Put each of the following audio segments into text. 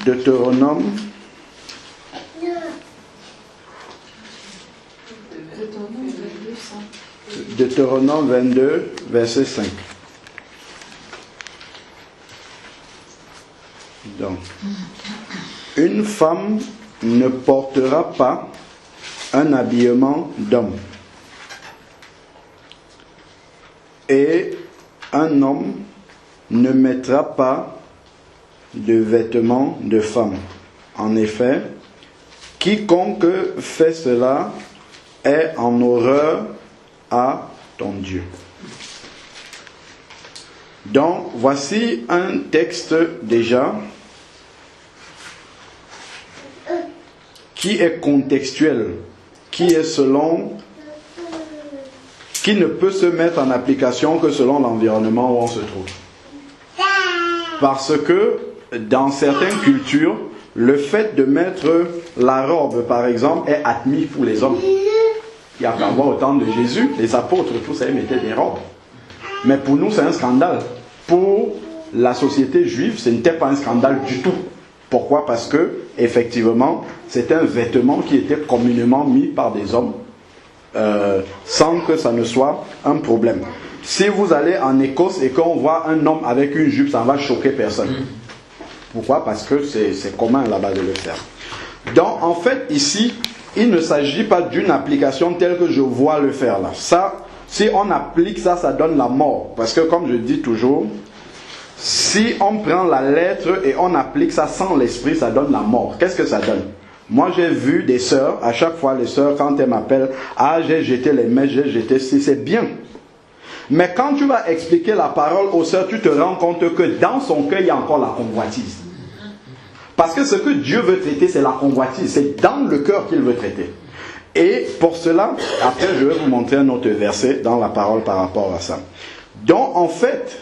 Deutéronome 22, verset 5. Donc, une femme ne portera pas un habillement d'homme, et un homme ne mettra pas de vêtements de femme. En effet, quiconque fait cela est en horreur à ton Dieu. Donc, voici un texte déjà qui est contextuel, qui ne peut se mettre en application que selon l'environnement où on se trouve. Parce que dans certaines cultures, le fait de mettre la robe, par exemple, est admis pour les hommes. Il y a qu'à voir au temps de Jésus, les apôtres, tous ça, ils mettaient des robes. Mais pour nous, c'est un scandale. Pour la société juive, ce n'était pas un scandale du tout. Pourquoi? Parce que, effectivement, c'était un vêtement qui était communément mis par des hommes, sans que ça ne soit un problème. Si vous allez en Écosse et qu'on voit un homme avec une jupe, ça ne va choquer personne. Pourquoi? Parce que c'est commun là-bas de le faire. Donc, en fait, ici, il ne s'agit pas d'une application telle que je vois le faire là. Ça, si on applique ça, ça donne la mort. Parce que, comme je dis toujours, si on prend la lettre et on applique ça sans l'esprit, ça donne la mort. Qu'est-ce que ça donne? Moi, j'ai vu des sœurs, à chaque fois les sœurs, quand elles m'appellent, ah, j'ai jeté les mèches, j'ai jeté ci, c'est bien. Mais quand tu vas expliquer la parole aux sœurs, tu te rends compte que dans son cœur, il y a encore la convoitise. Parce que ce que Dieu veut traiter, c'est la convoitise. C'est dans le cœur qu'il veut traiter. Et pour cela, après, je vais vous montrer un autre verset dans la parole par rapport à ça. Donc, en fait,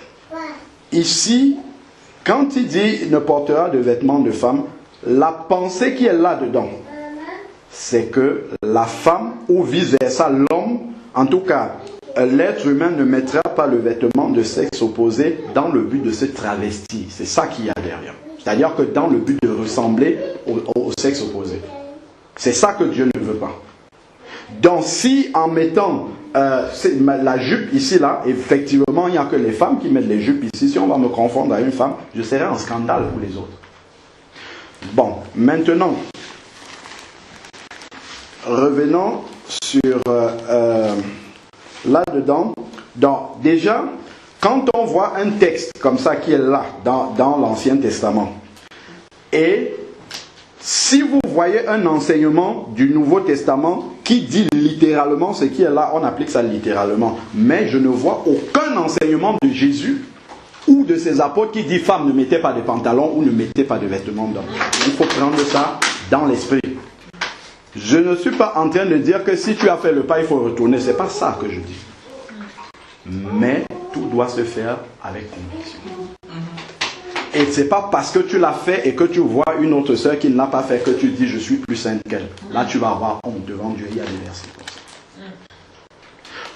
ici, quand il dit « ne portera de vêtements de femme », la pensée qui est là-dedans, c'est que la femme, ou vice-versa, l'homme, en tout cas, l'être humain ne mettra pas le vêtement de sexe opposé dans le but de se travestir. C'est ça qu'il y a derrière. C'est-à-dire que dans le but de ressembler au sexe opposé. C'est ça que Dieu ne veut pas. Donc si en mettant la jupe ici, là, effectivement, il n'y a que les femmes qui mettent les jupes ici. Si on va me confondre à une femme, je serai un scandale pour les autres. Bon, maintenant, revenons sur là-dedans. Donc, déjà, quand on voit un texte comme ça qui est là, dans l'Ancien Testament, et si vous voyez un enseignement du Nouveau Testament qui dit littéralement ce qui est là, on applique ça littéralement. Mais je ne vois aucun enseignement de Jésus ou de ses apôtres qui dit « Femme, ne mettez pas de pantalons ou ne mettez pas de vêtements d'homme ». Il faut prendre ça dans l'esprit. Je ne suis pas en train de dire que si tu as fait le pas, il faut retourner. Ce n'est pas ça que je dis. Mais tout doit se faire avec conviction. Et ce n'est pas parce que tu l'as fait et que tu vois une autre sœur qui ne l'a pas fait que tu dis je suis plus sainte qu'elle. Là tu vas avoir honte devant Dieu. Il y a des versets comme ça.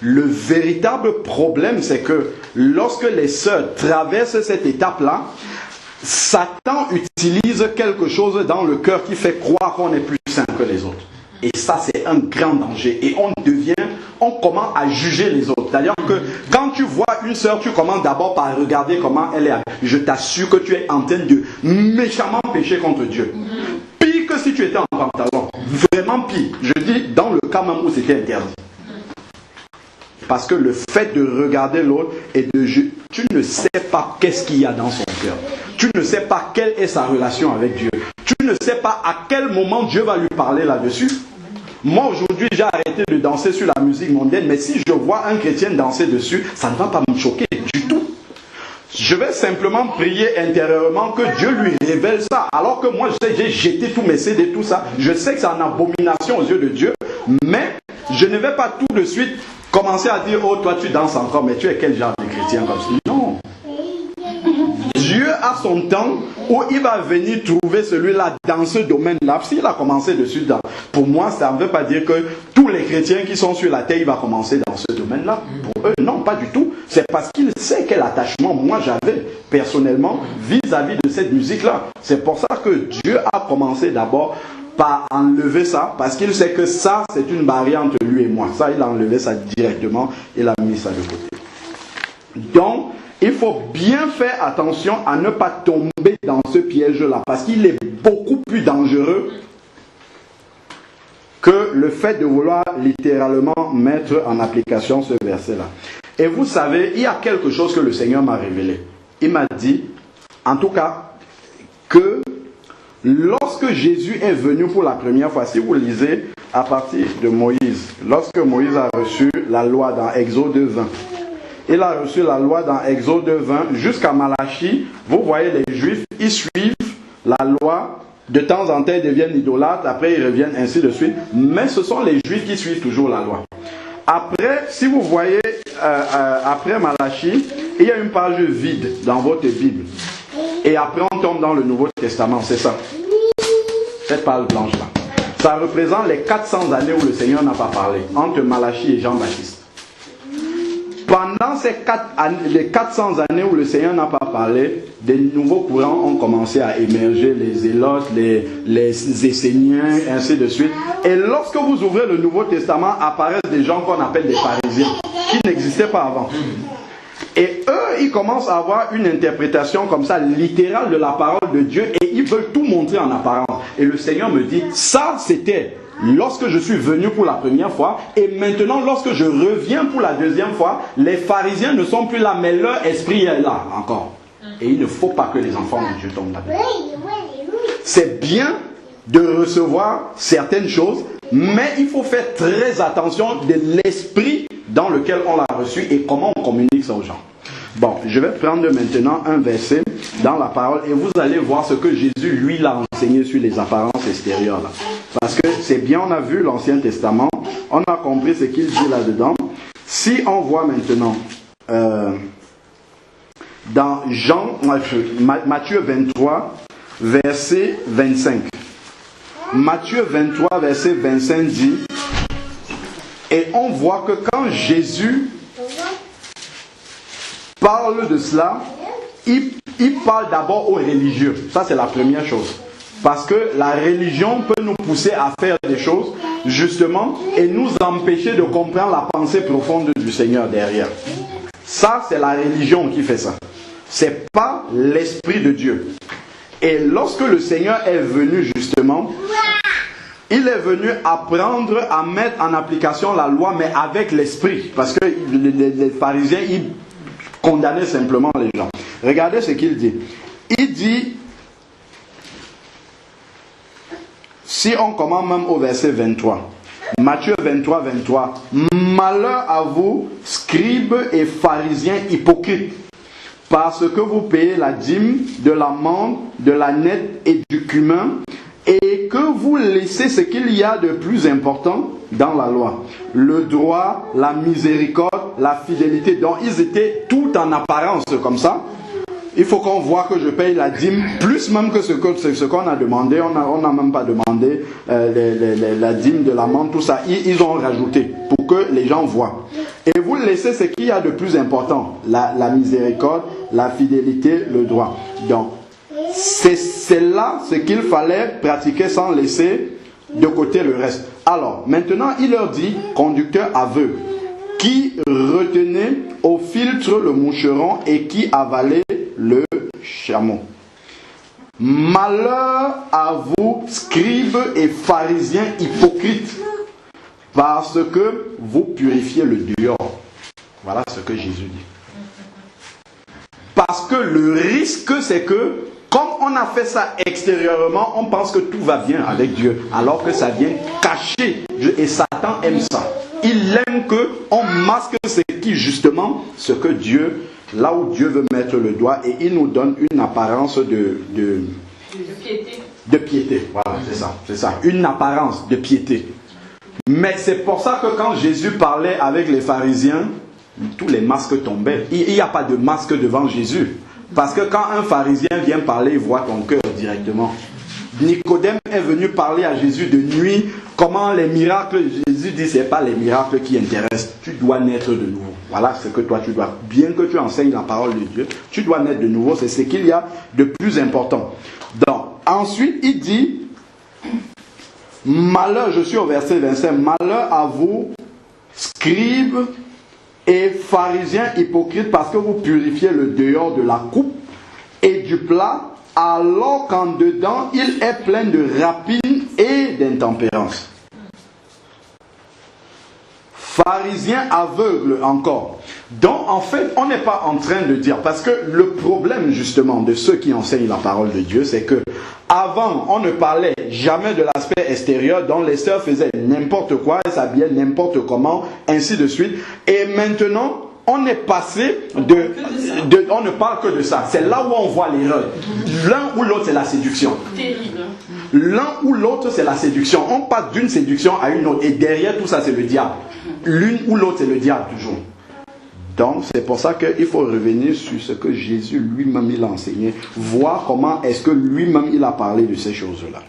Le véritable problème, c'est que lorsque les sœurs traversent cette étape-là, Satan utilise quelque chose dans le cœur qui fait croire qu'on est plus saint que les autres. Et ça, c'est un grand danger. Et on commence à juger les autres. C'est-à-dire que quand tu vois une sœur, tu commences d'abord par regarder comment elle est. Je t'assure que tu es en train de méchamment pécher contre Dieu. Pire que si tu étais en pantalon. Vraiment pire. Je dis dans le cas même où c'était interdit. Parce que le fait de regarder l'autre et de juger, tu ne sais pas qu'est-ce qu'il y a dans son cœur. Tu ne sais pas quelle est sa relation avec Dieu. Tu ne sais pas à quel moment Dieu va lui parler là-dessus. Moi aujourd'hui j'ai arrêté de danser sur la musique mondaine, mais si je vois un chrétien danser dessus, ça ne va pas me choquer du tout. Je vais simplement prier intérieurement que Dieu lui révèle ça. Alors que moi j'ai jeté tous mes CD, tout ça. Je sais que c'est en abomination aux yeux de Dieu, mais je ne vais pas tout de suite commencer à dire oh toi tu danses encore, mais tu es quel genre de chrétien comme ça? Non. Dieu a son temps où il va venir trouver celui-là dans ce domaine-là. S'il a commencé dessus, pour moi, ça ne veut pas dire que tous les chrétiens qui sont sur la terre, il va commencer dans ce domaine-là. Pour eux, non, pas du tout. C'est parce qu'il sait quel attachement moi j'avais personnellement vis-à-vis de cette musique-là. C'est pour ça que Dieu a commencé d'abord par enlever ça, parce qu'il sait que ça, c'est une barrière entre lui et moi. Ça, il a enlevé ça directement, il a mis ça de côté. Donc, il faut bien faire attention à ne pas tomber dans ce piège-là, parce qu'il est beaucoup plus dangereux que le fait de vouloir littéralement mettre en application ce verset-là. Et vous savez, il y a quelque chose que le Seigneur m'a révélé. Il m'a dit, en tout cas, que lorsque Jésus est venu pour la première fois, si vous lisez à partir de Moïse, lorsque Moïse a reçu la loi dans Exode 20, il a reçu la loi dans Exode 20 jusqu'à Malachie. Vous voyez les Juifs, ils suivent la loi. De temps en temps, ils deviennent idolâtres. Après, ils reviennent ainsi de suite. Mais ce sont les Juifs qui suivent toujours la loi. Après, si vous voyez, après Malachie, il y a une page vide dans votre Bible. Et après, on tombe dans le Nouveau Testament. C'est ça. Cette page blanche-là. Ça représente les 400 années où le Seigneur n'a pas parlé. Entre Malachie et Jean-Baptiste. Pendant les 400 années où le Seigneur n'a pas parlé, des nouveaux courants ont commencé à émerger, les zélotes, les esséniens, ainsi de suite. Et lorsque vous ouvrez le Nouveau Testament, apparaissent des gens qu'on appelle des pharisiens, qui n'existaient pas avant. Et eux, ils commencent à avoir une interprétation comme ça, littérale de la parole de Dieu, et ils veulent tout montrer en apparence. Et le Seigneur me dit, ça c'était lorsque je suis venu pour la première fois, et maintenant lorsque je reviens pour la deuxième fois, les pharisiens ne sont plus là, mais leur esprit est là encore. Et il ne faut pas que les enfants de Dieu tombent là-dedans. C'est bien de recevoir certaines choses, mais il faut faire très attention de l'esprit dans lequel on l'a reçu et comment on communique ça aux gens. Bon, je vais prendre maintenant un verset dans la parole et vous allez voir ce que Jésus, lui, l'a enseigné sur les apparences extérieures là. Parce que c'est bien, on a vu l'Ancien Testament, on a compris ce qu'il dit là-dedans. Si on voit maintenant dans Matthieu 23, verset 25. Matthieu 23, verset 25 dit, et on voit que quand Jésus parle de cela, il parle d'abord aux religieux. Ça, c'est la première chose. Parce que la religion peut nous pousser à faire des choses, justement, et nous empêcher de comprendre la pensée profonde du Seigneur derrière. Ça, c'est la religion qui fait ça. C'est pas l'Esprit de Dieu. Et lorsque le Seigneur est venu, justement, il est venu apprendre à mettre en application la loi, mais avec l'Esprit. Parce que les pharisiens, ils condamnaient simplement les gens. Regardez ce qu'il dit. Il dit, si on commence même au verset 23, Matthieu 23, 23, malheur à vous, scribes et pharisiens hypocrites, parce que vous payez la dîme de la menthe, de la nette et du cumin, et que vous laissez ce qu'il y a de plus important dans la loi. Le droit, la miséricorde, la fidélité. Donc ils étaient tout en apparence comme ça. Il faut qu'on voit que je paye la dîme, plus même que ce qu'on a demandé. On n'a même pas demandé la dîme de la menthe, tout ça. Ils ont rajouté pour que les gens voient. Et vous laissez ce qu'il y a de plus important. La miséricorde, la fidélité, le droit. Donc, c'est là ce qu'il fallait pratiquer sans laisser de côté le reste. Alors, maintenant, il leur dit, conducteur aveugle, qui retenait au filtre le moucheron et qui avalait le chameau. Malheur à vous, scribes et pharisiens hypocrites, parce que vous purifiez le dehors. Voilà ce que Jésus dit. Parce que le risque, c'est que, comme on a fait ça extérieurement, on pense que tout va bien avec Dieu, alors que ça vient caché. Et Satan aime ça. Il aime qu'on masque ce que Dieu, là où Dieu veut mettre le doigt, et il nous donne une apparence de piété. De piété, voilà, c'est ça. Une apparence de piété. Mais c'est pour ça que quand Jésus parlait avec les pharisiens, tous les masques tombaient. Il n'y a pas de masque devant Jésus. Parce que quand un pharisien vient parler, il voit ton cœur directement. Nicodème est venu parler à Jésus de nuit. Comment les miracles, Jésus dit, ce n'est pas les miracles qui intéressent. Tu dois naître de nouveau. Voilà ce que toi tu dois. Bien que tu enseignes la parole de Dieu, tu dois naître de nouveau. C'est ce qu'il y a de plus important. Donc, ensuite, il dit, malheur, je suis au verset 25, malheur à vous, scribes et pharisiens hypocrites, parce que vous purifiez le dehors de la coupe et du plat, alors qu'en dedans, il est plein de rapine et d'intempérance. Pharisiens aveugles encore. Donc, en fait, on n'est pas en train de dire, parce que le problème, justement, de ceux qui enseignent la parole de Dieu, c'est que avant, on ne parlait jamais de l'aspect extérieur, dont les sœurs faisaient n'importe quoi, elles s'habillaient n'importe comment, ainsi de suite. Et maintenant, on est passé on ne parle que de ça. C'est là où on voit l'erreur. L'un ou l'autre, c'est la séduction. L'un ou l'autre, c'est la séduction. On passe d'une séduction à une autre. Et derrière tout ça, c'est le diable. L'une ou l'autre, c'est le diable toujours. Donc, c'est pour ça qu'il faut revenir sur ce que Jésus lui-même il a enseigné. Voir comment est-ce que lui-même il a parlé de ces choses-là.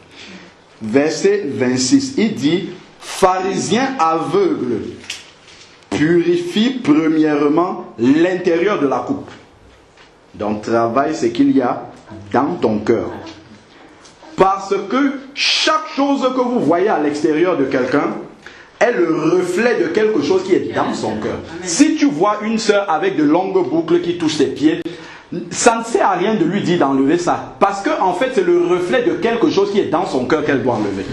Verset 26, il dit, pharisiens aveugles, purifie premièrement l'intérieur de la coupe. Donc, travail, c'est qu'il y a dans ton cœur. Parce que chaque chose que vous voyez à l'extérieur de quelqu'un est le reflet de quelque chose qui est dans son cœur. Si tu vois une sœur avec de longues boucles qui touchent ses pieds, ça ne sert à rien de lui dire d'enlever ça. Parce que en fait, c'est le reflet de quelque chose qui est dans son cœur qu'elle doit enlever.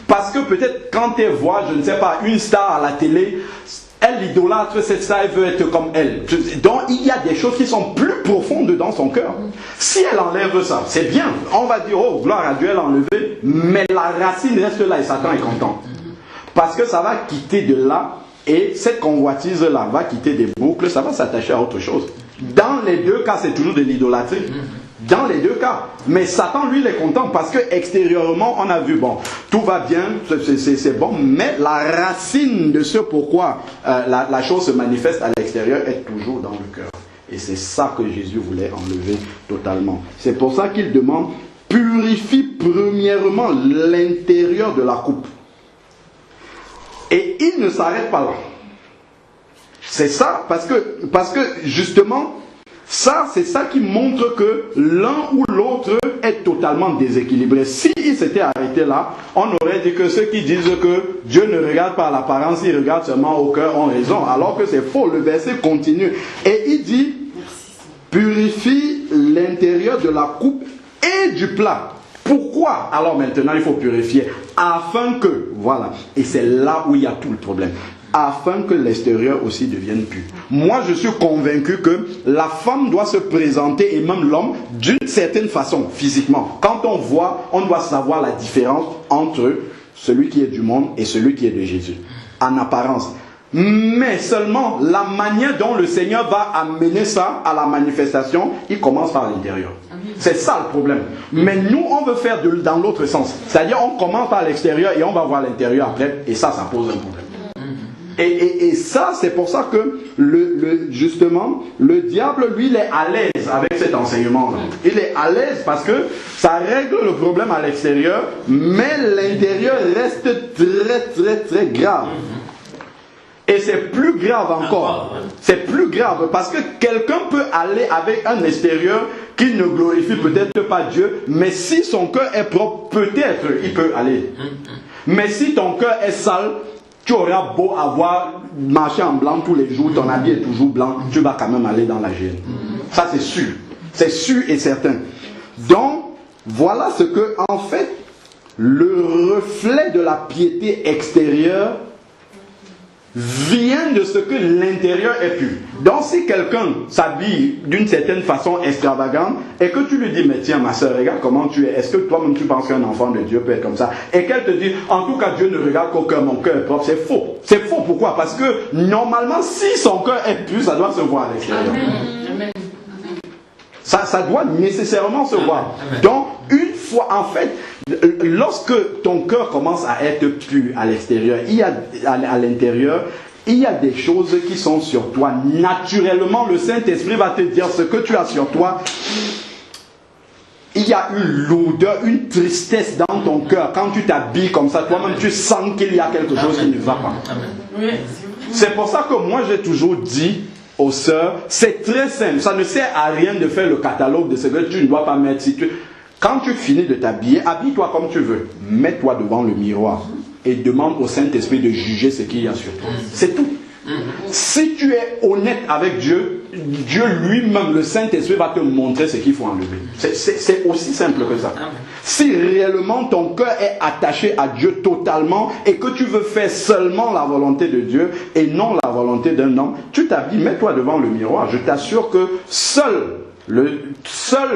Parce que peut-être quand elle voit, je ne sais pas, une star à la télé, elle idolâtre cette star, elle veut être comme elle. Donc il y a des choses qui sont plus profondes dans son cœur. Si elle enlève ça, c'est bien. On va dire, oh, gloire à Dieu, elle a enlevé. Mais la racine reste là et Satan est content. Parce que ça va quitter de là et cette convoitise-là va quitter des boucles, ça va s'attacher à autre chose. Dans les deux cas, c'est toujours de l'idolâtrie. Dans les deux cas. Mais Satan, lui, il est content parce que extérieurement, on a vu, bon, tout va bien, c'est bon, mais la racine de ce pourquoi la chose se manifeste à l'extérieur est toujours dans le cœur. Et c'est ça que Jésus voulait enlever totalement. C'est pour ça qu'il demande, purifie premièrement l'intérieur de la coupe. Et il ne s'arrête pas là. C'est ça, parce que justement, ça, c'est ça qui montre que l'un ou l'autre est totalement déséquilibré. S'il s'était arrêté là, on aurait dit que ceux qui disent que Dieu ne regarde pas l'apparence, il regarde seulement au cœur ont raison. Alors que c'est faux, le verset continue. Et il dit, purifie l'intérieur de la coupe et du plat. Pourquoi? Alors maintenant, il faut purifier. Afin que, voilà, et c'est là où il y a tout le problème. Afin que l'extérieur aussi devienne pur. Moi, je suis convaincu que la femme doit se présenter, et même l'homme, d'une certaine façon, physiquement. Quand on voit, on doit savoir la différence entre celui qui est du monde et celui qui est de Jésus. En apparence. Mais seulement, la manière dont le Seigneur va amener ça à la manifestation, il commence par l'intérieur. C'est ça le problème. Mais nous, on veut faire dans l'autre sens. C'est-à-dire, on commence par l'extérieur et on va voir l'intérieur après. Et ça pose un problème. Et ça, c'est pour ça que, justement, le diable, lui, il est à l'aise avec cet enseignement-là. Il est à l'aise parce que ça règle le problème à l'extérieur, mais l'intérieur reste très, très, très grave. Et c'est plus grave encore. C'est plus grave parce que quelqu'un peut aller avec un extérieur qui ne glorifie peut-être pas Dieu, mais si son cœur est propre, peut-être il peut aller. Mais si ton cœur est sale, tu auras beau avoir marché en blanc tous les jours, ton habit est toujours blanc, tu vas quand même aller dans la gêne. Ça c'est sûr. C'est sûr et certain. Donc, voilà ce que, en fait, le reflet de la piété extérieure vient de ce que l'intérieur est pur. Donc si quelqu'un s'habille d'une certaine façon extravagante et que tu lui dis, mais tiens ma soeur, regarde comment tu es, est-ce que toi-même tu penses qu'un enfant de Dieu peut être comme ça? Et qu'elle te dit, en tout cas Dieu ne regarde qu'au cœur, mon cœur est propre, c'est faux. C'est faux, pourquoi? Parce que normalement si son cœur est pur, ça doit se voir à l'extérieur. Ça doit nécessairement se voir. Donc une fois, en fait, lorsque ton cœur commence à être pur à l'extérieur, il y a à l'intérieur il y a des choses qui sont sur toi. Naturellement, le Saint-Esprit va te dire ce que tu as sur toi. Il y a une lourdeur, une tristesse dans ton cœur. Quand tu t'habilles comme ça, toi-même, tu sens qu'il y a quelque chose qui ne va pas. C'est pour ça que moi, j'ai toujours dit aux sœurs, c'est très simple. Ça ne sert à rien de faire le catalogue de ce que tu ne dois pas mettre. Quand tu finis de t'habiller, habille-toi comme tu veux. Mets-toi devant le miroir et demande au Saint-Esprit de juger ce qu'il y a sur toi. C'est tout. Si tu es honnête avec Dieu, Dieu lui-même, le Saint-Esprit, va te montrer ce qu'il faut enlever. C'est aussi simple que ça. Si réellement ton cœur est attaché à Dieu totalement et que tu veux faire seulement la volonté de Dieu et non la volonté d'un homme, tu t'habilles, mets-toi devant le miroir. Je t'assure que seul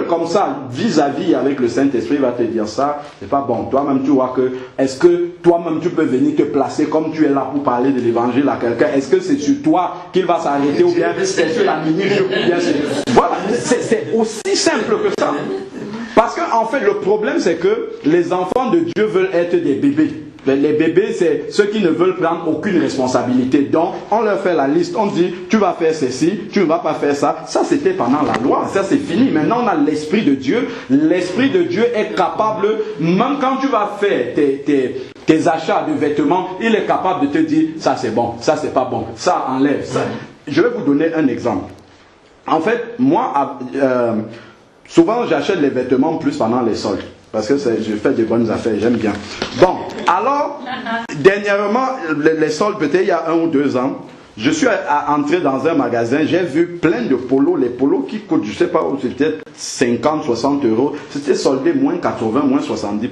comme ça, vis-à-vis avec le Saint-Esprit, va te dire ça, c'est pas bon. Toi-même, tu vois que, est-ce que toi-même tu peux venir te placer comme tu es là pour parler de l'évangile à quelqu'un? Est-ce que c'est sur toi qu'il va s'arrêter ou bien c'est sur la mini-jupe ou bien c'est... Voilà, c'est aussi simple que ça. Parce qu'en fait, le problème, c'est que les enfants de Dieu veulent être des bébés. Les bébés, c'est ceux qui ne veulent prendre aucune responsabilité. Donc, on leur fait la liste. On dit, tu vas faire ceci, tu ne vas pas faire ça. Ça, c'était pendant la loi. Ça, c'est fini. Maintenant, on a l'Esprit de Dieu. L'Esprit de Dieu est capable, même quand tu vas faire tes achats de vêtements, il est capable de te dire, ça c'est bon, ça c'est pas bon, ça enlève ça. Je vais vous donner un exemple. En fait, moi, souvent, j'achète les vêtements plus pendant les soldes. Parce que je fais de bonnes affaires, j'aime bien. Bon, alors, dernièrement, les soldes, peut-être il y a 1 ou 2 ans, je suis entré dans un magasin, j'ai vu plein de polos, les polos qui coûtent, je ne sais pas, c'était 50, 60 euros, c'était soldé moins 80, moins 70%.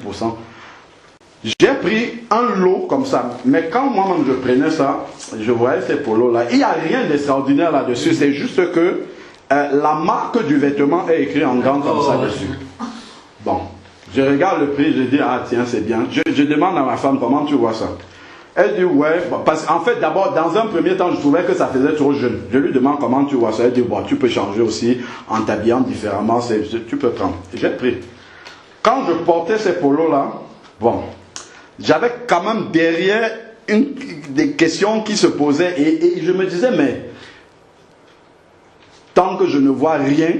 J'ai pris un lot comme ça, mais quand moi-même je prenais ça, je voyais ces polos-là, il n'y a rien d'extraordinaire là-dessus, c'est juste que la marque du vêtement est écrite en grand comme ça dessus. Bon. Je regarde le prix, je dis, ah tiens, c'est bien. Je demande à ma femme, comment tu vois ça? Elle dit, ouais, parce qu'en fait, d'abord, dans un premier temps, je trouvais que ça faisait trop jeune. Je lui demande, comment tu vois ça? Elle dit, bon, tu peux changer aussi en t'habillant différemment, tu peux prendre. J'ai pris. Quand je portais ces polos-là, bon, j'avais quand même derrière des questions qui se posaient et je me disais, mais tant que je ne vois rien,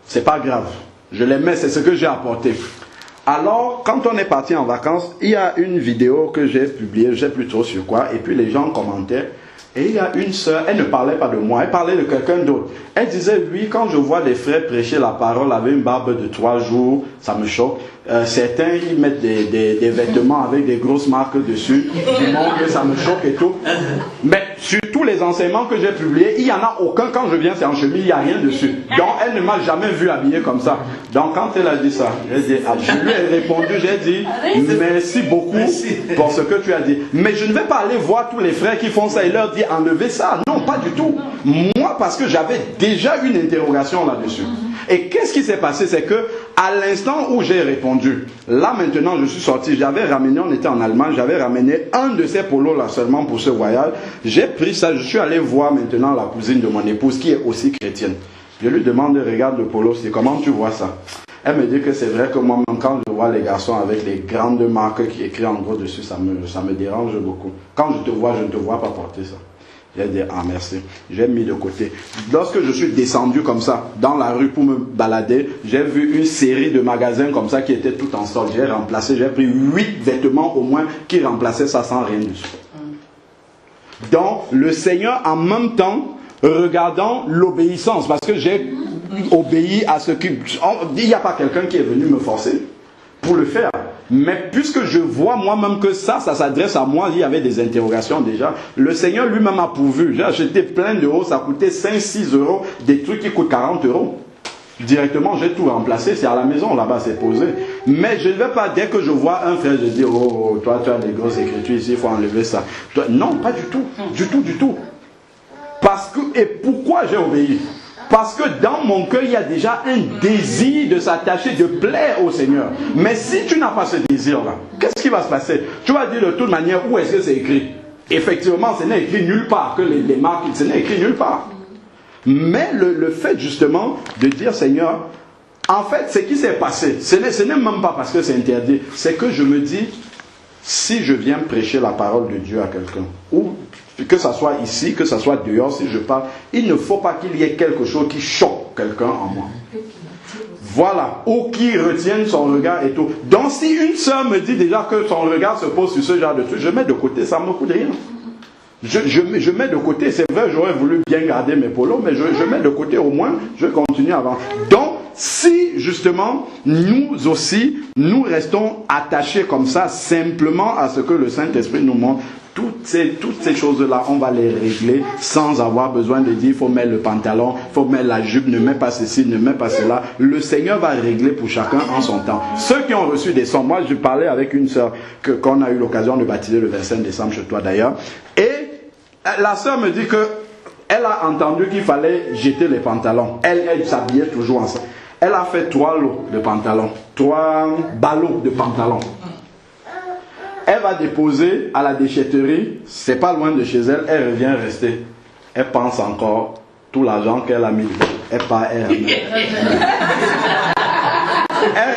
c'est pas grave. Je les mets, c'est ce que j'ai apporté. Alors, quand on est parti en vacances, il y a une vidéo que j'ai publiée, je ne sais plus trop sur quoi, et puis les gens commentaient. Et il y a une sœur, elle ne parlait pas de moi, elle parlait de quelqu'un d'autre. Elle disait, oui, quand je vois des frères prêcher la parole avec une barbe de 3 jours, ça me choque. Certains, ils mettent des vêtements avec des grosses marques dessus, du monde, ça me choque et tout. Mais sur tous les enseignements que j'ai publiés, il n'y en a aucun, quand je viens, c'est en chemise, il n'y a rien dessus. Donc, elle ne m'a jamais vu habillé comme ça. Donc, quand elle a dit ça, je lui ai répondu, j'ai dit, merci beaucoup pour ce que tu as dit. Mais je ne vais pas aller voir tous les frères qui font ça et leur dire, enlevez ça. Non, pas du tout. Moi, parce que j'avais déjà une interrogation là-dessus. Et qu'est-ce qui s'est passé? C'est que, à l'instant où j'ai répondu, là maintenant je suis sorti, j'avais ramené, on était en Allemagne, j'avais ramené un de ces polos là seulement pour ce voyage. J'ai pris ça, je suis allé voir maintenant la cousine de mon épouse qui est aussi chrétienne. Je lui demande, regarde le polo, c'est comment tu vois ça? Elle me dit que c'est vrai que moi-même quand je vois les garçons avec les grandes marques qui écrivent en gros dessus, ça me dérange beaucoup. Quand je te vois, je ne te vois pas porter ça. J'ai dit, ah merci, j'ai mis de côté. Lorsque je suis descendu comme ça, dans la rue pour me balader, j'ai vu une série de magasins comme ça qui étaient tout en solde. J'ai remplacé, j'ai pris 8 vêtements au moins qui remplaçaient ça sans rien dessus. Donc, le Seigneur en même temps, regardant l'obéissance, parce que j'ai obéi à ce qu'il... Il n'y a pas quelqu'un qui est venu me forcer pour le faire. Mais puisque je vois moi-même que ça s'adresse à moi, il y avait des interrogations déjà. Le Seigneur lui-même a pourvu. J'ai acheté plein d'euros, ça coûtait 5-6 euros, des trucs qui coûtent 40 euros. Directement, j'ai tout remplacé, c'est à la maison, là-bas, c'est posé. Mais je ne vais pas, dès que je vois un frère, je dis, oh, toi, tu as des grosses écritures ici, il faut enlever ça. Toi, non, pas du tout, du tout, du tout. Parce que, et pourquoi j'ai obéi? Parce que dans mon cœur, il y a déjà un désir de s'attacher, de plaire au Seigneur. Mais si tu n'as pas ce désir-là, qu'est-ce qui va se passer? Tu vas dire de toute manière, où est-ce que c'est écrit? Effectivement, ce n'est écrit nulle part, que les marques, ce n'est écrit nulle part. Mais le fait justement de dire, Seigneur, en fait, ce qui s'est passé, ce n'est même pas parce que c'est interdit, c'est que je me dis, si je viens prêcher la parole de Dieu à quelqu'un, ou que ce soit ici, que ce soit dehors, si je parle, il ne faut pas qu'il y ait quelque chose qui choque quelqu'un en moi. Voilà, ou qui retienne son regard et tout. Donc si une sœur me dit déjà que son regard se pose sur ce genre de truc, je mets de côté, ça ne me coûte rien. Je mets de côté, c'est vrai, j'aurais voulu bien garder mes polos, mais je mets de côté au moins, je continue avant. Donc, si justement, nous aussi, nous restons attachés comme ça, simplement à ce que le Saint-Esprit nous montre, toutes ces choses-là, on va les régler sans avoir besoin de dire, il faut mettre le pantalon, il faut mettre la jupe, ne mets pas ceci, ne mets pas cela. Le Seigneur va régler pour chacun en son temps. Ceux qui ont reçu des sons, moi je parlais avec une sœur qu'on a eu l'occasion de baptiser le 25 décembre chez toi d'ailleurs, et la sœur me dit que elle a entendu qu'il fallait jeter les pantalons. Elle s'habillait toujours ensemble. Elle a fait 3 lots de pantalons, 3 ballots de pantalons. Elle va déposer à la déchetterie, c'est pas loin de chez elle, elle revient rester. Elle pense encore tout l'argent qu'elle a mis. Elle part, elle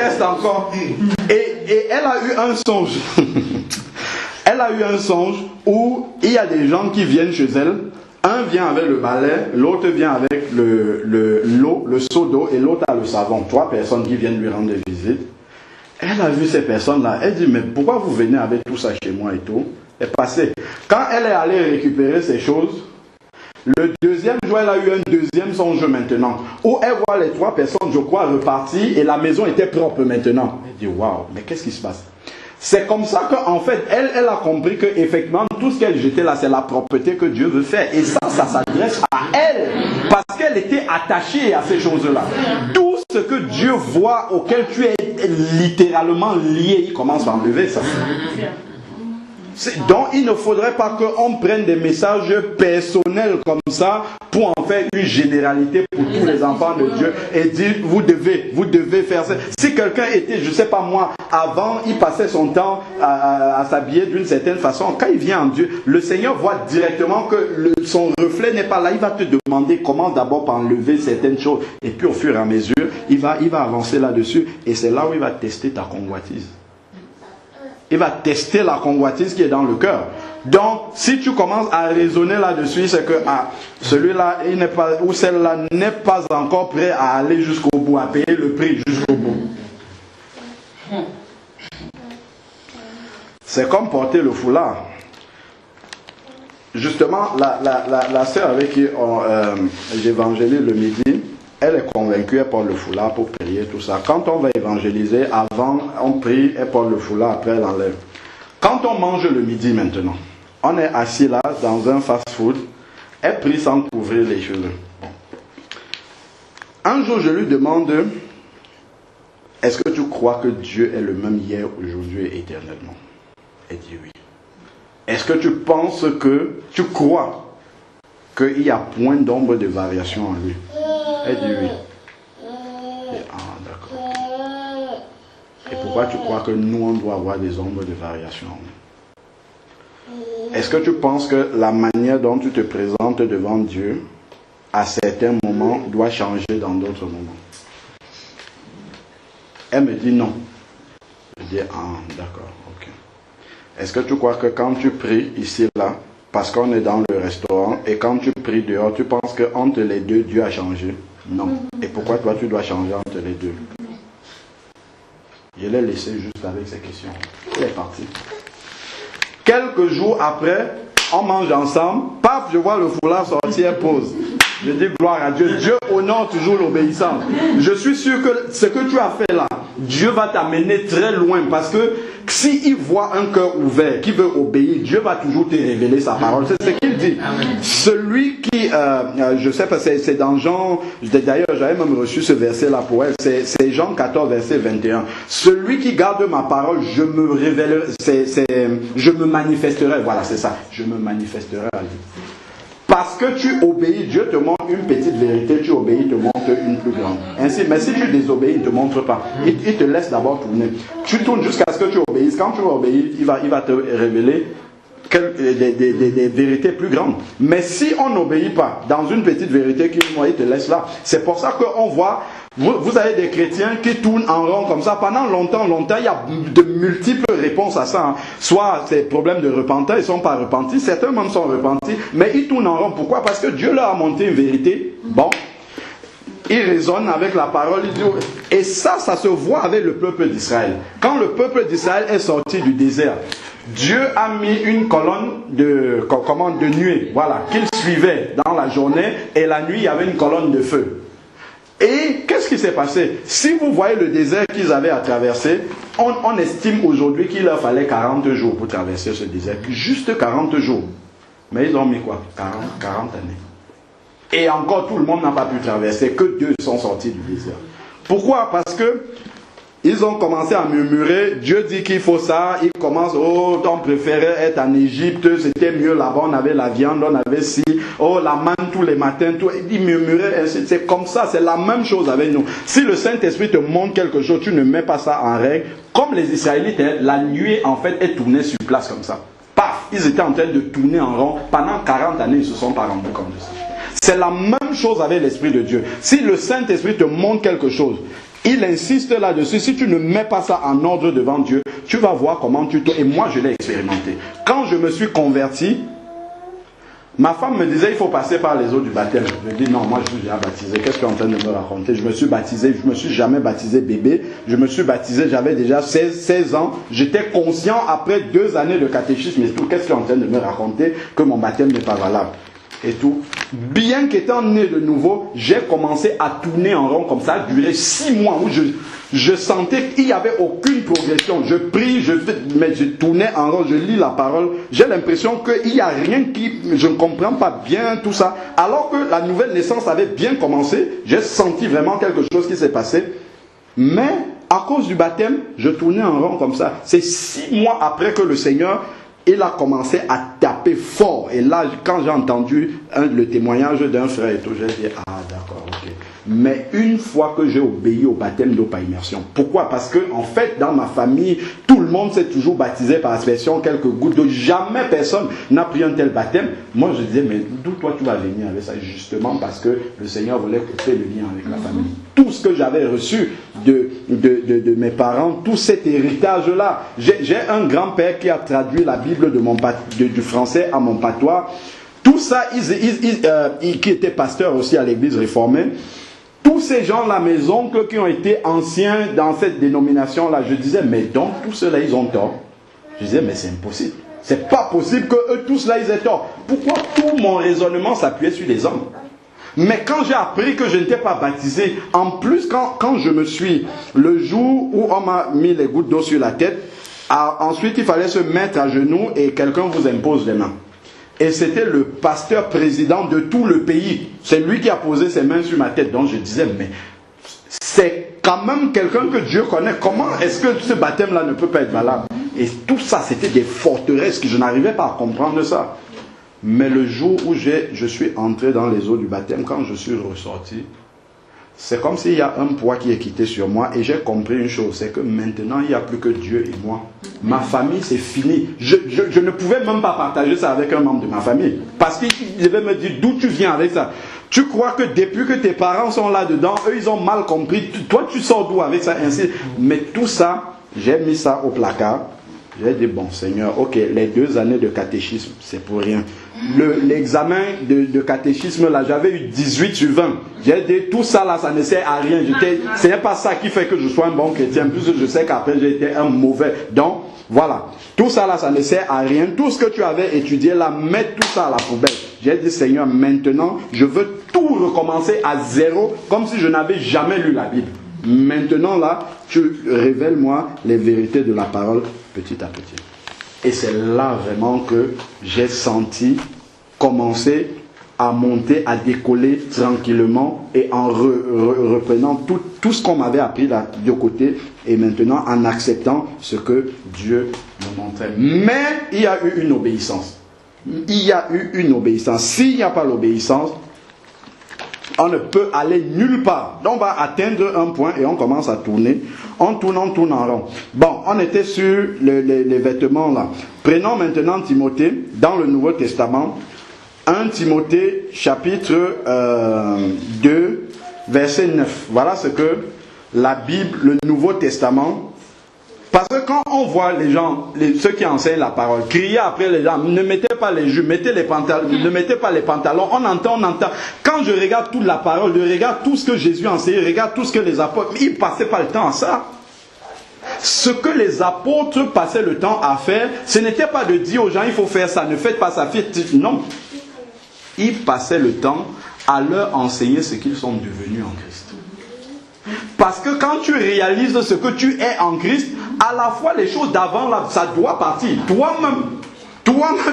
reste encore. Et elle a eu un songe. Elle a eu un songe où il y a des gens qui viennent chez elle. Un vient avec le balai, l'autre vient avec l'eau, le seau d'eau, et l'autre a le savon. 3 personnes qui viennent lui rendre visite. Elle a vu ces personnes-là. Elle dit, mais pourquoi vous venez avec tout ça chez moi et tout? Elle est passée. Quand elle est allée récupérer ces choses, le deuxième jour, elle a eu un deuxième songe maintenant, où elle voit les 3 personnes, je crois, reparties, et la maison était propre maintenant. Elle dit, waouh, mais qu'est-ce qui se passe? C'est comme ça qu'en fait, elle a compris qu'effectivement, tout ce qu'elle jetait là, c'est la propreté que Dieu veut faire. Et ça s'adresse à elle. Parce qu'elle était attachée à ces choses-là. Tout ce que Dieu voit, auquel tu es littéralement lié, il commence à enlever ça. Donc il ne faudrait pas qu'on prenne des messages personnels comme ça pour en faire une généralité pour tous les enfants de Dieu et dire vous devez faire ça. Si quelqu'un était, je ne sais pas moi, avant il passait son temps à s'habiller d'une certaine façon, quand il vient en Dieu, le Seigneur voit directement que son reflet n'est pas là. Il va te demander comment d'abord enlever certaines choses et puis au fur et à mesure il va avancer là-dessus et c'est là où il va tester ta convoitise. Il va tester la convoitise qui est dans le cœur. Donc, si tu commences à raisonner là-dessus, c'est que celui-là, il n'est pas, ou celle-là n'est pas encore prêt à aller jusqu'au bout, à payer le prix jusqu'au bout. C'est comme porter le foulard. Justement, la sœur avec qui j'évangélise le midi, elle est convaincue, elle porte le foulard pour prier, tout ça. Quand on va évangéliser, avant, on prie, elle porte le foulard, après elle enlève. Quand on mange le midi maintenant, on est assis là, dans un fast-food, elle prie sans couvrir les cheveux. Un jour, je lui demande, est-ce que tu crois que Dieu est le même hier, aujourd'hui et éternellement? Elle dit oui. Est-ce que tu penses que, tu crois qu'il y a point d'ombre de variation en lui? Elle dit oui. D'accord. Et pourquoi tu crois que nous, on doit avoir des ombres de variation? Est-ce que tu penses que la manière dont tu te présentes devant Dieu, à certains moments, doit changer dans d'autres moments? Elle me dit non. Je dis, d'accord, ok. Est-ce que tu crois que quand tu pries ici, là, parce qu'on est dans le restaurant, et quand tu pries dehors, tu penses qu'entre les deux, Dieu a changé? Non. Et pourquoi toi, tu dois changer entre les deux? Je l'ai laissé juste avec ces questions. Il est parti. Quelques jours après, on mange ensemble. Paf, je vois le foulard sortir, pose. Je dis gloire à Dieu. Dieu honore toujours l'obéissance. Je suis sûr que ce que tu as fait là, Dieu va t'amener très loin. Parce que s'il voit un cœur ouvert qui veut obéir, Dieu va toujours te révéler sa parole. C'est ce qu'il dit. Celui qui, je sais pas, c'est dans Jean, d'ailleurs j'avais même reçu ce verset là pour elle, c'est Jean 14 verset 21. Celui qui garde ma parole, je me révélerai, je me manifesterai, voilà c'est ça, je me manifesterai à lui. Parce que tu obéis, Dieu te montre une petite vérité, tu obéis, il te montre une plus grande. Ainsi, mais si tu désobéis, il ne te montre pas. Il te laisse d'abord tourner. Tu tournes jusqu'à ce que tu obéisses. Quand tu vas obéir, il va te révéler des vérités plus grandes. Mais si on n'obéit pas dans une petite vérité qu'il te laisse là, c'est pour ça qu'on voit Vous avez des chrétiens qui tournent en rond comme ça pendant longtemps, il y a de multiples réponses à ça. Hein. Soit c'est problème de repentir, ils ne sont pas repentis, certains même sont repentis, mais ils tournent en rond. Pourquoi? Parce que Dieu leur a montré une vérité. Bon, ils raisonnent avec la parole, et ça se voit avec le peuple d'Israël. Quand le peuple d'Israël est sorti du désert, Dieu a mis une colonne de nuée, voilà, qu'il suivait dans la journée, et la nuit il y avait une colonne de feu. Et qu'est-ce qui s'est passé? Si vous voyez le désert qu'ils avaient à traverser, on estime aujourd'hui qu'il leur fallait 40 jours pour traverser ce désert. Juste 40 jours. Mais ils ont mis quoi? 40 années. Et encore tout le monde n'a pas pu traverser, que deux sont sortis du désert. Pourquoi? Parce que ils ont commencé à murmurer, Dieu dit qu'il faut ça, ils commencent, oh, on préférait être en Égypte, c'était mieux là-bas, on avait la viande, on avait ci, oh, la manne tous les matins, tout. Ils murmuraient, c'est comme ça, c'est la même chose avec nous. Si le Saint-Esprit te montre quelque chose, tu ne mets pas ça en règle, comme les Israélites, la nuée en fait est tournée sur place comme ça. Paf, ils étaient en train de tourner en rond, pendant 40 années, ils ne se sont pas rendus compte de ça. C'est la même chose avec l'Esprit de Dieu. Si le Saint-Esprit te montre quelque chose, il insiste là-dessus. Si tu ne mets pas ça en ordre devant Dieu, tu vas voir comment tu te... Et moi, je l'ai expérimenté. Quand je me suis converti, ma femme me disait, il faut passer par les eaux du baptême. Je dis, non, moi, je suis déjà baptisé. Qu'est-ce que tu es en train de me raconter? Je me suis baptisé. Je ne me suis jamais baptisé bébé. Je me suis baptisé, j'avais déjà 16 ans. J'étais conscient après 2 années de catéchisme et tout. Qu'est-ce que tu es en train de me raconter? Que mon baptême n'est pas valable. Et tout. Bien qu'étant né de nouveau, j'ai commencé à tourner en rond comme ça, a duré 6 mois où je sentais qu'il n'y avait aucune progression. Je prie, mais je tournais en rond, je lis la parole. J'ai l'impression qu'il n'y a rien je ne comprends pas bien tout ça. Alors que la nouvelle naissance avait bien commencé, j'ai senti vraiment quelque chose qui s'est passé. Mais à cause du baptême, je tournais en rond comme ça. C'est 6 mois après que le Seigneur... il a commencé à taper fort. Et là, quand j'ai entendu le témoignage d'un frère et tout, j'ai dit, ah d'accord, ok. Mais une fois que j'ai obéi au baptême d'eau par immersion. Pourquoi? Parce que, en fait, dans ma famille, tout le monde s'est toujours baptisé par aspersion, quelques gouttes d'eau. Jamais personne n'a pris un tel baptême. Moi, je disais, mais d'où toi tu vas venir avec ça? Justement parce que le Seigneur voulait couper le lien avec la famille. Tout ce que j'avais reçu de mes parents, tout cet héritage-là. J'ai un grand-père qui a traduit la Bible du français à mon patois. Tout ça, qui était pasteur aussi à l'église réformée. Tous ces gens, la mes oncles qui ont été anciens dans cette dénomination-là, je disais, mais donc tous ceux-là, ils ont tort. Je disais, mais c'est impossible. C'est pas possible que eux tous là, ils aient tort. Pourquoi tout mon raisonnement s'appuyait sur les hommes? Mais quand j'ai appris que je n'étais pas baptisé, en plus, quand je me suis, le jour où on m'a mis les gouttes d'eau sur la tête, ensuite il fallait se mettre à genoux et quelqu'un vous impose les mains. Et c'était le pasteur président de tout le pays. C'est lui qui a posé ses mains sur ma tête. Donc je disais, mais c'est quand même quelqu'un que Dieu connaît. Comment est-ce que ce baptême-là ne peut pas être valable? Et tout ça, c'était des forteresses que je n'arrivais pas à comprendre ça. Mais le jour où je suis entré dans les eaux du baptême, quand je suis ressorti, c'est comme s'il y a un poids qui est quitté sur moi et j'ai compris une chose, c'est que maintenant il n'y a plus que Dieu et moi. Ma famille, c'est fini. Je ne pouvais même pas partager ça avec un membre de ma famille. Parce qu'il devait me dire d'où tu viens avec ça. Tu crois que depuis que tes parents sont là-dedans, eux ils ont mal compris. Toi tu sors d'où avec ça ainsi. Mais tout ça, j'ai mis ça au placard. J'ai dit, bon Seigneur, ok, les 2 années de catéchisme, c'est pour rien. L'examen de catéchisme, là, j'avais eu 18 sur 20. J'ai dit, tout ça, là, ça ne sert à rien. Ce n'est pas ça qui fait que je sois un bon chrétien. Plus je sais qu'après, j'ai été un mauvais. Donc, voilà. Tout ça, là, ça ne sert à rien. Tout ce que tu avais étudié, là, mets tout ça à la poubelle. J'ai dit, Seigneur, maintenant, je veux tout recommencer à zéro, comme si je n'avais jamais lu la Bible. Maintenant, là, tu révèles-moi les vérités de la parole petit à petit. Et c'est là vraiment que j'ai senti commencer à monter, à décoller tranquillement et en reprenant tout ce qu'on m'avait appris là de côté et maintenant en acceptant ce que Dieu me montrait. Mais il y a eu une obéissance. Il y a eu une obéissance. S'il n'y a pas l'obéissance, on ne peut aller nulle part. Donc on va atteindre un point et on commence à tourner. On tourne en rond. Bon, on était sur les vêtements là. Prenons maintenant Timothée dans le Nouveau Testament. 1 Timothée chapitre 2 verset 9. Voilà ce que la Bible, le Nouveau Testament. Parce que quand on voit les gens, ceux qui enseignent la parole, crier après les gens, ne mettez pas les jupes, mettez les pantalons, ne mettez pas les pantalons, on entend. Quand je regarde toute la parole, je regarde tout ce que Jésus a enseigné, je regarde tout ce que les apôtres, ils ne passaient pas le temps à ça. Ce que les apôtres passaient le temps à faire, ce n'était pas de dire aux gens, il faut faire ça, ne faites pas ça, non. Ils passaient le temps à leur enseigner ce qu'ils sont devenus en Christ. Parce que quand tu réalises ce que tu es en Christ, à la fois les choses d'avant, là, ça doit partir. Toi-même,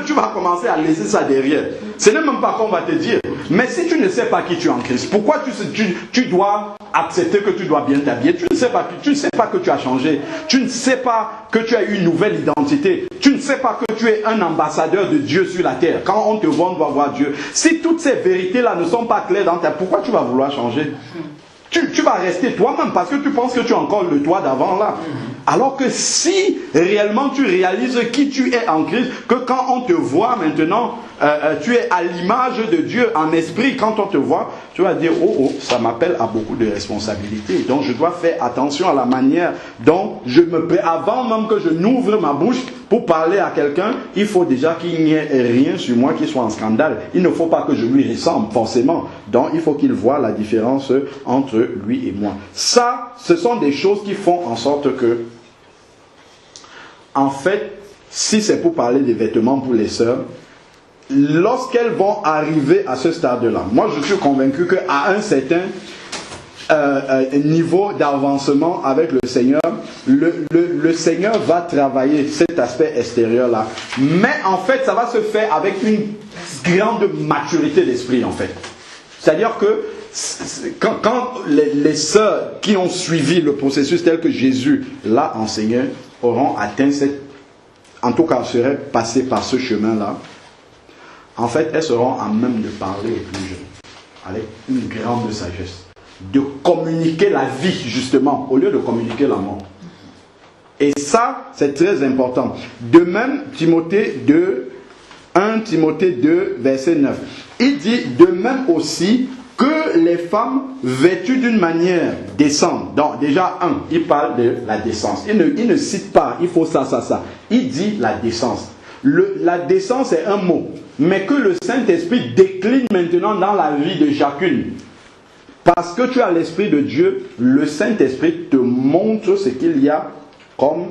tu vas commencer à laisser ça derrière. Ce n'est même pas qu'on va te dire. Mais si tu ne sais pas qui tu es en Christ, pourquoi tu dois accepter que tu dois bien t'habiller? Tu ne sais pas que tu as changé. Tu ne sais pas que tu as une nouvelle identité. Tu ne sais pas que tu es un ambassadeur de Dieu sur la terre. Quand on te voit, on doit voir Dieu. Si toutes ces vérités-là ne sont pas claires dans ta... Pourquoi tu vas vouloir changer? Tu vas rester toi-même parce que tu penses que tu es encore le toi d'avant là. Alors que si réellement tu réalises qui tu es en Christ, que quand on te voit maintenant, tu es à l'image de Dieu en esprit, quand on te voit, tu vas dire, oh, ça m'appelle à beaucoup de responsabilités. Donc je dois faire attention à la manière dont je me prépare. Avant même que je n'ouvre ma bouche pour parler à quelqu'un, il faut déjà qu'il n'y ait rien sur moi qui soit en scandale. Il ne faut pas que je lui ressemble forcément. Donc il faut qu'il voie la différence entre lui et moi. Ça, ce sont des choses qui font en sorte que, en fait, si c'est pour parler des vêtements pour les sœurs, lorsqu'elles vont arriver à ce stade-là, moi je suis convaincu qu'à un certain niveau d'avancement avec le Seigneur, le Seigneur va travailler cet aspect extérieur-là. Mais en fait, ça va se faire avec une grande maturité d'esprit, en fait. C'est-à-dire que quand les sœurs qui ont suivi le processus tel que Jésus l'a enseigné auront atteint en tout cas seraient passées par ce chemin-là, en fait, elles seront à même de parler aux plus jeunes, avec une grande sagesse, de communiquer la vie, justement, au lieu de communiquer la mort. Et ça, c'est très important. De même, 1 Timothée 2, verset 9. Il dit, de même aussi, que les femmes vêtues d'une manière décente. Donc, déjà, il parle de la décence. Il ne cite pas, il faut ça. Il dit la décence. La décence est un mot, mais que le Saint-Esprit décline maintenant dans la vie de chacune. Parce que tu as l'Esprit de Dieu, le Saint-Esprit te montre ce qu'il y a comme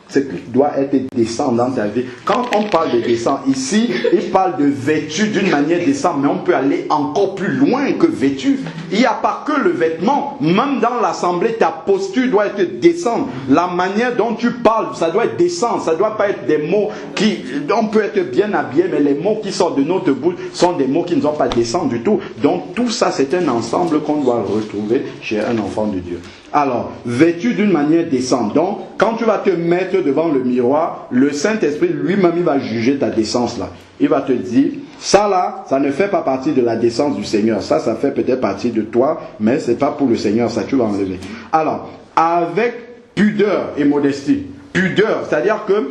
ce qui doit être décent dans ta vie. Quand on parle de décent, ici, il parle de vêtu d'une manière décente, mais on peut aller encore plus loin que vêtu. Il n'y a pas que le vêtement. Même dans l'assemblée, ta posture doit être décente. La manière dont tu parles, ça doit être décent. Ça ne doit pas être des mots qui... On peut être bien habillé, mais les mots qui sortent de notre bouche sont des mots qui ne sont pas décents du tout. Donc tout ça, c'est un ensemble qu'on doit retrouver chez un enfant de Dieu. Alors, vêtu d'une manière décente. Donc, quand tu vas te mettre devant le miroir, le Saint-Esprit lui-même, il va juger ta décence là. Il va te dire, ça là, ça ne fait pas partie de la décence du Seigneur. Ça fait peut-être partie de toi, mais ce n'est pas pour le Seigneur, ça tu vas enlever. Alors, avec pudeur et modestie. Pudeur, c'est-à-dire que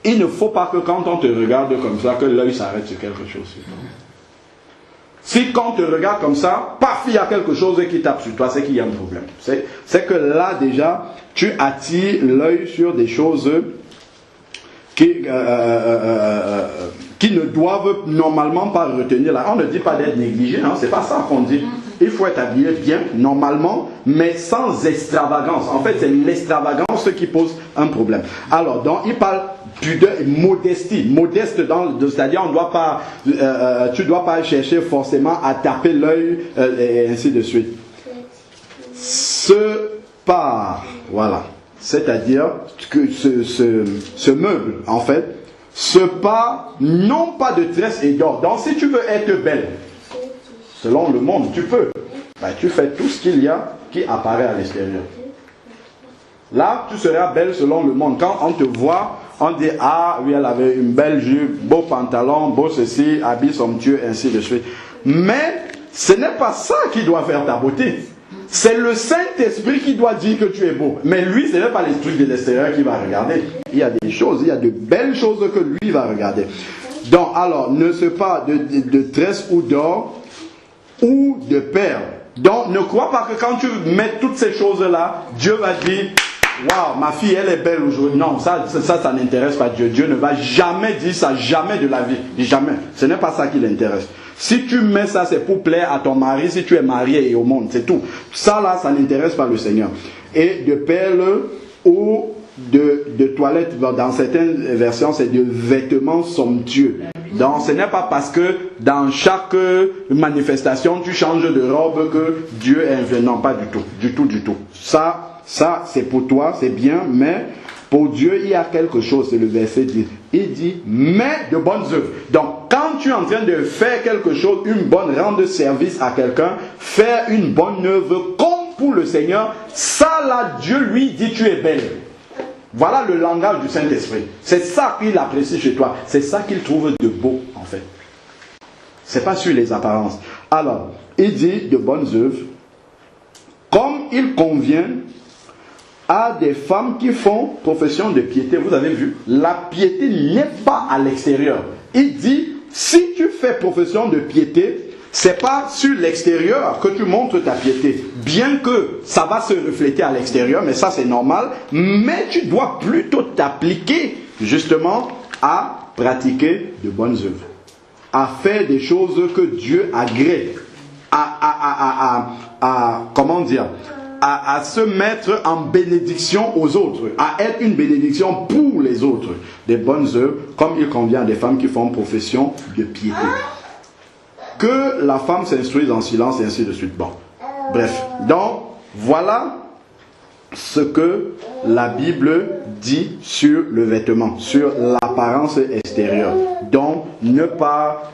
il ne faut pas que quand on te regarde comme ça, que l'œil s'arrête sur quelque chose sur toi. Si quand on te regarde comme ça, paf, il y a quelque chose qui tape sur toi, c'est qu'il y a un problème. C'est que là déjà, tu attires l'œil sur des choses qui ne doivent normalement pas retenir là. On ne dit pas d'être négligé, hein, c'est pas ça qu'on dit. Il faut être habillé bien, normalement, mais sans extravagance. En fait, c'est l'extravagance qui pose un problème. Alors, donc, il parle pudeur et modestie. Modeste, c'est-à-dire, on doit pas, tu ne dois pas chercher forcément à taper l'œil, et ainsi de suite. Voilà. C'est-à-dire que ce meuble, en fait, non pas de tresse et d'or. Donc, si tu veux être belle, selon le monde, tu peux. Ben, tu fais tout ce qu'il y a qui apparaît à l'extérieur. Là, tu seras belle selon le monde. Quand on te voit, on dit, ah oui, elle avait une belle jupe, beau pantalon, beau ceci, habit somptueux, ainsi de suite. Mais ce n'est pas ça qui doit faire ta beauté. C'est le Saint-Esprit qui doit dire que tu es beau. Mais lui, ce n'est pas les trucs de l'extérieur qui va regarder. Il y a des choses, il y a de belles choses que lui va regarder. Donc, alors, ne se pas de tresse ou d'or ou de perles. Donc ne crois pas que quand tu mets toutes ces choses-là, Dieu va dire, waouh, ma fille, elle est belle aujourd'hui. Non, ça n'intéresse pas Dieu. Dieu ne va jamais dire ça, jamais de la vie. Jamais. Ce n'est pas ça qui l'intéresse. Si tu mets ça, c'est pour plaire à ton mari, si tu es marié et au monde, c'est tout. Ça là, ça n'intéresse pas le Seigneur. Et de perles ou de toilettes, dans certaines versions, c'est de vêtements somptueux. Donc ce n'est pas parce que dans chaque manifestation, tu changes de robe que Dieu est influent. Non, pas du tout. Du tout, du tout. Ça c'est pour toi, c'est bien, mais pour Dieu, il y a quelque chose, c'est le verset 10. Il dit, mais de bonnes œuvres. Donc, quand tu es en train de faire quelque chose, rendre service à quelqu'un, faire une bonne œuvre comme pour le Seigneur, ça là, Dieu lui dit, tu es belle. Voilà le langage du Saint-Esprit. C'est ça qu'il apprécie chez toi. C'est ça qu'il trouve de beau, en fait. C'est pas sur les apparences. Alors, il dit de bonnes œuvres, comme il convient à des femmes qui font profession de piété. Vous avez vu, la piété n'est pas à l'extérieur. Il dit, si tu fais profession de piété, c'est pas sur l'extérieur que tu montres ta piété. Bien que ça va se refléter à l'extérieur, mais ça c'est normal. Mais tu dois plutôt t'appliquer justement à pratiquer de bonnes œuvres. À faire des choses que Dieu agrée. Comment dire, à se mettre en bénédiction aux autres, à être une bénédiction pour les autres. Des bonnes œuvres, comme il convient à des femmes qui font profession de piété. Que la femme s'instruise en silence et ainsi de suite. Bon, bref. Donc, voilà ce que la Bible dit sur le vêtement, sur l'apparence extérieure. Donc, ne pas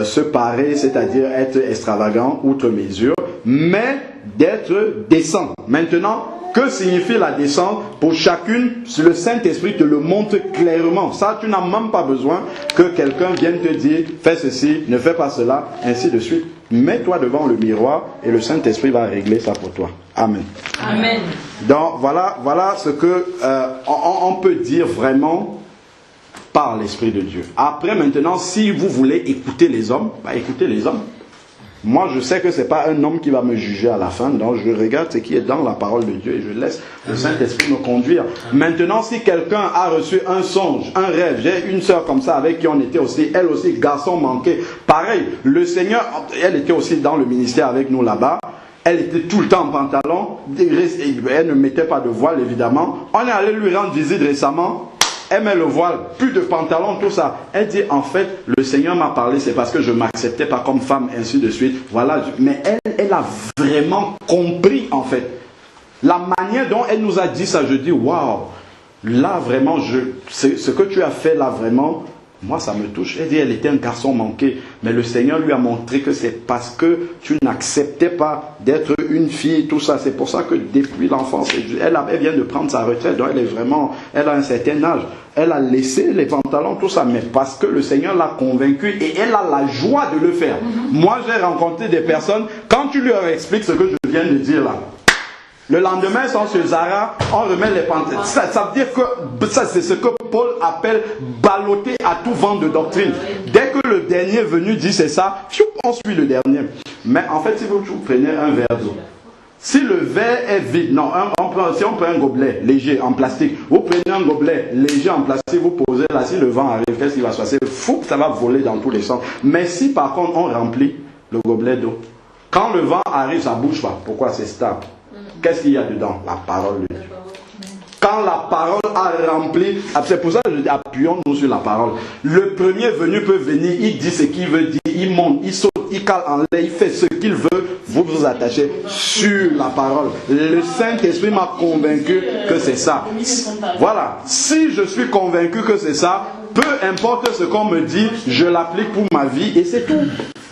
se parer, c'est-à-dire être extravagant, outre mesure, mais d'être décent. Maintenant, que signifie la décence? Pour chacune, le Saint-Esprit te le montre clairement. Ça, tu n'as même pas besoin que quelqu'un vienne te dire, fais ceci, ne fais pas cela, ainsi de suite. Mets-toi devant le miroir et le Saint-Esprit va régler ça pour toi. Amen. Amen. Donc, voilà ce que on peut dire vraiment par l'Esprit de Dieu. Après, maintenant, si vous voulez écouter les hommes, écoutez les hommes. Moi, je sais que ce n'est pas un homme qui va me juger à la fin, donc je regarde ce qui est dans la parole de Dieu et je laisse le Saint-Esprit me conduire. Maintenant, si quelqu'un a reçu un songe, un rêve, j'ai une sœur comme ça avec qui on était aussi, elle aussi, garçon manqué. Pareil, le Seigneur, elle était aussi dans le ministère avec nous là-bas. Elle était tout le temps en pantalon, elle ne mettait pas de voile évidemment. On est allé lui rendre visite récemment. Elle met le voile, plus de pantalon, tout ça. Elle dit, en fait, le Seigneur m'a parlé, c'est parce que je ne m'acceptais pas comme femme, ainsi de suite. Voilà. Mais elle a vraiment compris, en fait. La manière dont elle nous a dit ça, je dis, waouh, là, vraiment, ce que tu as fait, là, vraiment, moi, ça me touche. Elle dit, elle était un garçon manqué. Mais le Seigneur lui a montré que c'est parce que tu n'acceptais pas d'être une fille, tout ça. C'est pour ça que depuis l'enfance, elle vient de prendre sa retraite. Donc elle a un certain âge. Elle a laissé les pantalons, tout ça. Mais parce que le Seigneur l'a convaincue et elle a la joie de le faire. Moi, j'ai rencontré des personnes, quand tu leur expliques ce que je viens de dire là, le lendemain, ils sont sur Zara, on remet les pantalons. Ça veut dire que ça, c'est ce que Paul appelle balloter à tout vent de doctrine. Dès que le dernier venu dit c'est ça, on suit le dernier. Mais en fait, si vous prenez un verre d'eau, si le verre est vide, si on prend un gobelet léger en plastique, vous prenez un gobelet léger en plastique, vous posez là, si le vent arrive, qu'est-ce qui va se passer? Fou, ça va voler dans tous les sens. Mais si par contre on remplit le gobelet d'eau, quand le vent arrive, ça ne bouge pas. Pourquoi? C'est stable. Qu'est-ce qu'il y a dedans? La parole de Dieu. Quand la parole a rempli, c'est pour ça que je dis appuyons-nous sur la parole. Le premier venu peut venir, il dit ce qu'il veut dire, il monte, il saute, il cale en l'air, il fait ce qu'il veut, vous vous attachez sur la parole. Le Saint-Esprit m'a convaincu que c'est ça. Voilà, si je suis convaincu que c'est ça, peu importe ce qu'on me dit, je l'applique pour ma vie et c'est tout.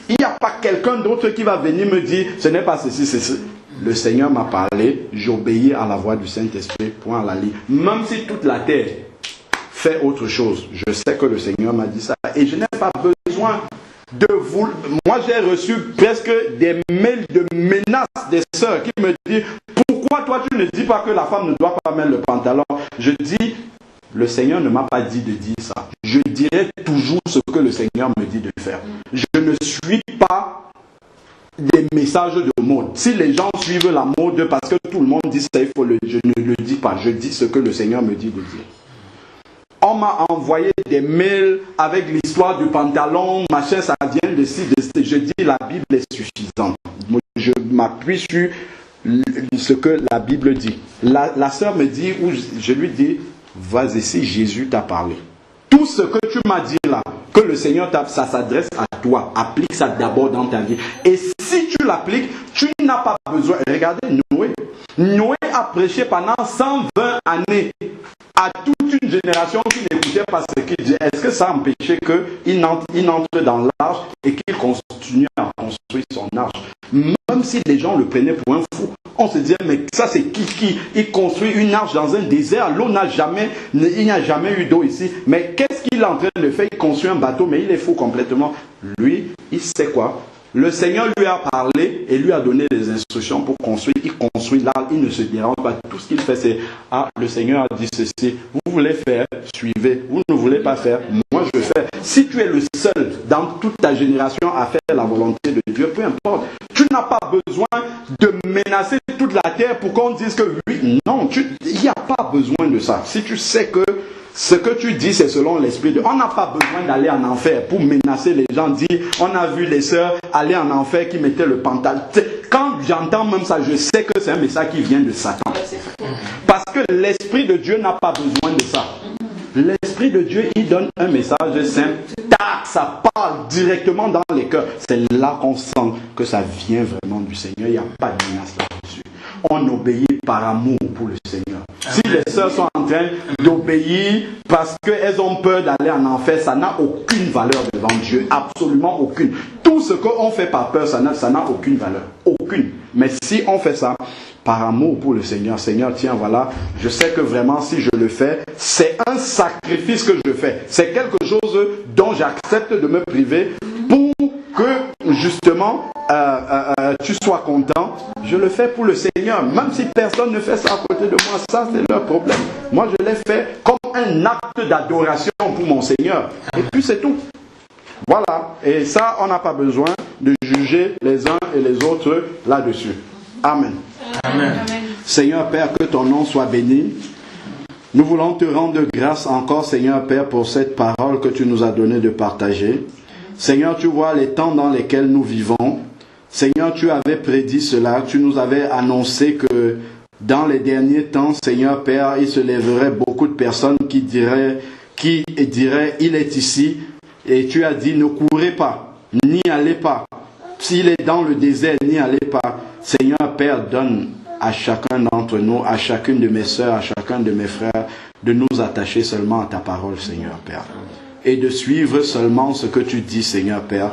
Il n'y a pas quelqu'un d'autre qui va venir me dire, ce n'est pas ceci, c'est ceci. Le Seigneur m'a parlé, j'obéis à la voix du Saint-Esprit, point à la ligne. Même si toute la terre fait autre chose, je sais que le Seigneur m'a dit ça. Et je n'ai pas besoin de vous... Moi, j'ai reçu presque des mails de menaces des sœurs qui me disent, pourquoi toi tu ne dis pas que la femme ne doit pas mettre le pantalon? Je dis, le Seigneur ne m'a pas dit de dire ça. Je dirai toujours ce que le Seigneur me dit de faire. Je ne suis pas des messages de mode. Si les gens suivent la mode parce que tout le monde dit ça, je ne le dis pas. Je dis ce que le Seigneur me dit de dire. On m'a envoyé des mails avec l'histoire du pantalon, machin, ça vient de ci, de ci. Je dis la Bible est suffisante. Je m'appuie sur ce que la Bible dit. La sœur me dit, ou je lui dis, vas-y, si Jésus t'a parlé. Tout ce que tu m'as dit là, que le Seigneur t'a, ça s'adresse à toi. Applique ça d'abord dans ta vie. Et si tu l'appliques, tu n'as pas besoin. Regardez Noé. Noé a prêché pendant 120 années à toute une génération qui n'écoutait pas ce qu'il disait. Est-ce que ça a empêché qu'il entre dans l'arche et qu'il continue à construire son arche? Même si les gens le prenaient pour un fou, on se disait, mais ça c'est qui? Il construit une arche dans un désert, l'eau il n'y a jamais eu d'eau ici. Mais qu'est-ce qu'il est en train de faire? Il construit un bateau, mais il est fou complètement. Lui, il sait quoi? Le Seigneur lui a parlé et lui a donné des instructions pour construire. Il construit là, il ne se dérange pas. Tout ce qu'il fait, c'est, le Seigneur a dit ceci. Vous voulez faire, suivez. Vous ne voulez pas faire, moi je fais. Si tu es le seul dans toute ta génération à faire la volonté de Dieu, peu importe. Tu n'as pas besoin de menacer toute la terre pour qu'on dise que oui, non, il n'y a pas besoin de ça. Si tu sais que ce que tu dis, c'est selon l'esprit de Dieu. On n'a pas besoin d'aller en enfer pour menacer les gens. Dire, on a vu les sœurs aller en enfer qui mettaient le pantalon. Quand j'entends même ça, je sais que c'est un message qui vient de Satan. Parce que l'esprit de Dieu n'a pas besoin de ça. L'esprit de Dieu, il donne un message simple. Tac, ça parle directement dans les cœurs. C'est là qu'on sent que ça vient vraiment du Seigneur. Il n'y a pas de menace là-dessus. On obéit par amour pour le Seigneur. Si les sœurs sont en train d'obéir parce qu'elles ont peur d'aller en enfer, ça n'a aucune valeur devant Dieu. Absolument aucune. Tout ce qu'on fait par peur, ça n'a aucune valeur. Aucune. Mais si on fait ça par amour pour le Seigneur, Seigneur, tiens, voilà, je sais que vraiment si je le fais, c'est un sacrifice que je fais. C'est quelque chose dont j'accepte de me priver pour que justement tu sois content. Je le fais pour le Seigneur. Même si personne ne fait ça à côté de moi, ça c'est leur problème. Moi je l'ai fait comme un acte d'adoration pour mon Seigneur. Et puis c'est tout. Voilà. Et ça, on n'a pas besoin de juger les uns et les autres là-dessus. Amen. Amen. Seigneur Père, que ton nom soit béni. Nous voulons te rendre grâce encore, Seigneur Père, pour cette parole que tu nous as donné de partager. Seigneur, tu vois les temps dans lesquels nous vivons. Seigneur, tu avais prédit cela. Tu nous avais annoncé que dans les derniers temps, Seigneur Père, il se lèverait beaucoup de personnes qui diraient, il est ici. Et tu as dit, ne courez pas, n'y allez pas. S'il est dans le désert, n'y allez pas. Seigneur Père, donne à chacun d'entre nous, à chacune de mes sœurs, à chacun de mes frères, de nous attacher seulement à ta parole, Seigneur Père. Et de suivre seulement ce que tu dis, Seigneur Père.